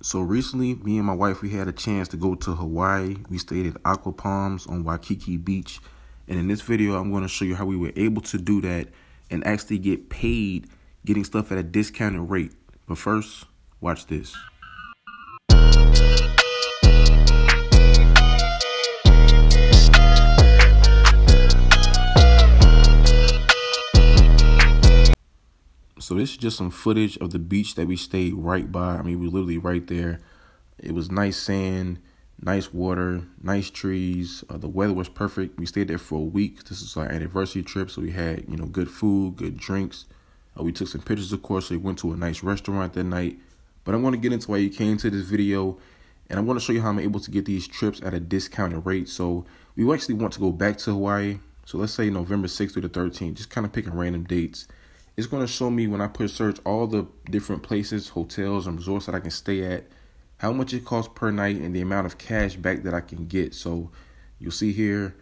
So recently, me and my wife, we had a chance to go to Hawaii. We stayed at Aqua Palms on Waikiki Beach. And in this video, I'm going to show you how we were able to do that and actually get paid getting stuff at a discounted rate. But first, watch this. So this is just some footage of the beach that we stayed right by. I mean, we were literally right there. It was nice sand, nice water, nice trees. The weather was perfect. We stayed there for a week. This is our anniversary trip, so we had, good food, good drinks. We took some pictures, of course. So we went to a nice restaurant that night. But I'm going to get into why you came to this video, and I'm going to show you how I'm able to get these trips at a discounted rate. So we actually want to go back to Hawaii. So let's say November 6th through the 13th, just kind of picking random dates. It's going to show me when I push search all the different places, hotels, and resorts that I can stay at, how much it costs per night, and the amount of cash back that I can get. So you'll see here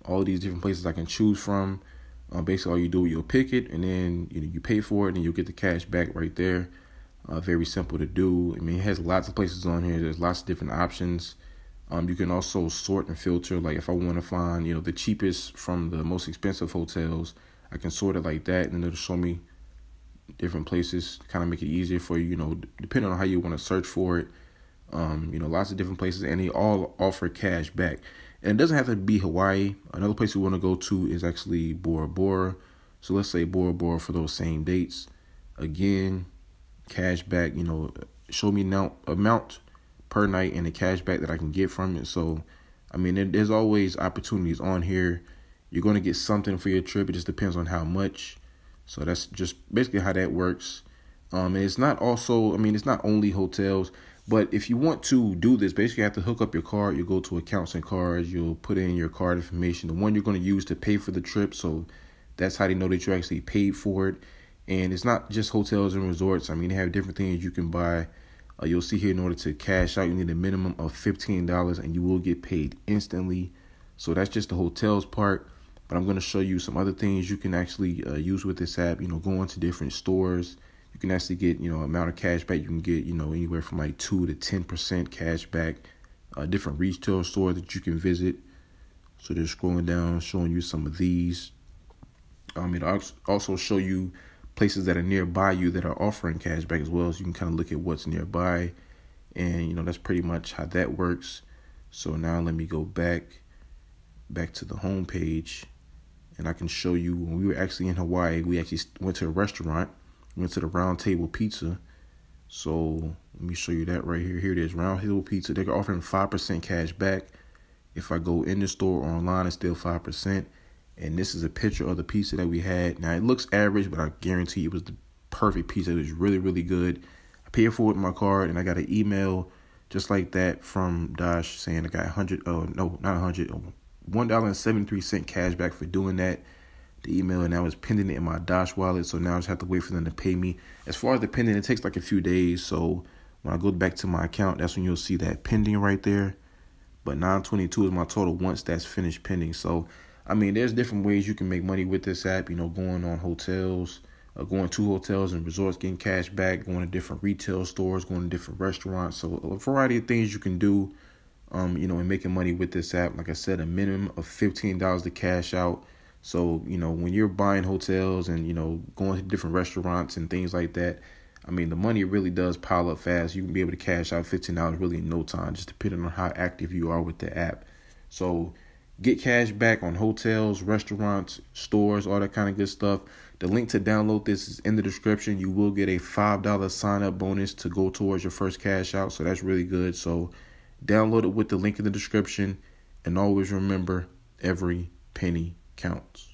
all these different places I can choose from. Basically, all you do, you'll pick it, and then you pay for it, and you'll get the cash back right there. Very simple to do. I mean, it has lots of places on here. There's lots of different options. You can also sort and filter. Like if I want to find, the cheapest from the most expensive hotels, I can sort it like that, and it'll show me different places, kind of make it easier for you, depending on how you want to search for it. Lots of different places, and they all offer cash back. And it doesn't have to be Hawaii. Another place we want to go to is actually Bora Bora. So let's say Bora Bora for those same dates. Again, cash back, show me amount per night and the cash back that I can get from it. So, I mean, there's always opportunities on here. You're going to get something for your trip. It just depends on how much. So that's just basically how that works. And it's not only hotels, but if you want to do this, basically you have to hook up your card. You go to accounts and cards. You'll put in your card information, the one you're going to use to pay for the trip. So that's how they know that you actually paid for it. And it's not just hotels and resorts. I mean, they have different things you can buy. You'll see here in order to cash out, you need a minimum of $15, and you will get paid instantly. So that's just the hotels part. But I'm going to show you some other things you can actually use with this app. Go into different stores. You can actually get, amount of cash back. You can get, anywhere from like 2 to 10% cash back. Different retail stores that you can visit. So just scrolling down, showing you some of these. It'll also show you places that are nearby you that are offering cash back as well. So you can kind of look at what's nearby. And, that's pretty much how that works. So now let me go back to the home page. And I can show you when we were actually in Hawaii, we actually went to a restaurant. We went to the Round Table Pizza. So let me show you that right here. Here it is, Round Table Pizza. They're offering 5% cash back. If I go in the store or online, it's still 5%. And this is a picture of the pizza that we had. Now, it looks average, but I guarantee it was the perfect pizza. It was really, really good. I paid for it with my card, and I got an email just like that from Dash saying I got $1.73 cash back for doing that. The email, and I was pending it in my Dash wallet, so now I just have to wait for them to pay me. As far as the pending, it takes like a few days, so when I go back to my account, that's when you'll see that pending right there. But $9.22 is my total once that's finished pending. So, I mean, there's different ways you can make money with this app, going on hotels, going to hotels and resorts, getting cash back, going to different retail stores, going to different restaurants. So a variety of things you can do, and making money with this app. Like I said, a minimum of $15 to cash out. So, when you're buying hotels and, going to different restaurants and things like that, I mean, the money really does pile up fast. You can be able to cash out $15 really in no time, just depending on how active you are with the app. So get cash back on hotels, restaurants, stores, all that kind of good stuff. The link to download this is in the description. You will get a $5 sign-up bonus to go towards your first cash out. So that's really good. So download it with the link in the description. And always remember, every penny counts.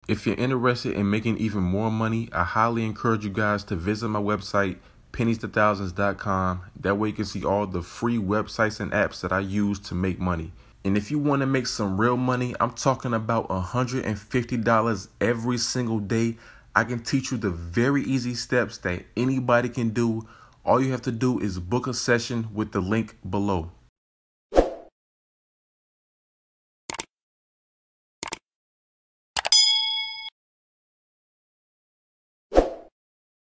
If you're interested in making even more money, I highly encourage you guys to visit my website, pennies2thousands.com. That way you can see all the free websites and apps that I use to make money. And if you want to make some real money, I'm talking about $150 every single day. I can teach you the very easy steps that anybody can do. All you have to do is book a session with the link below.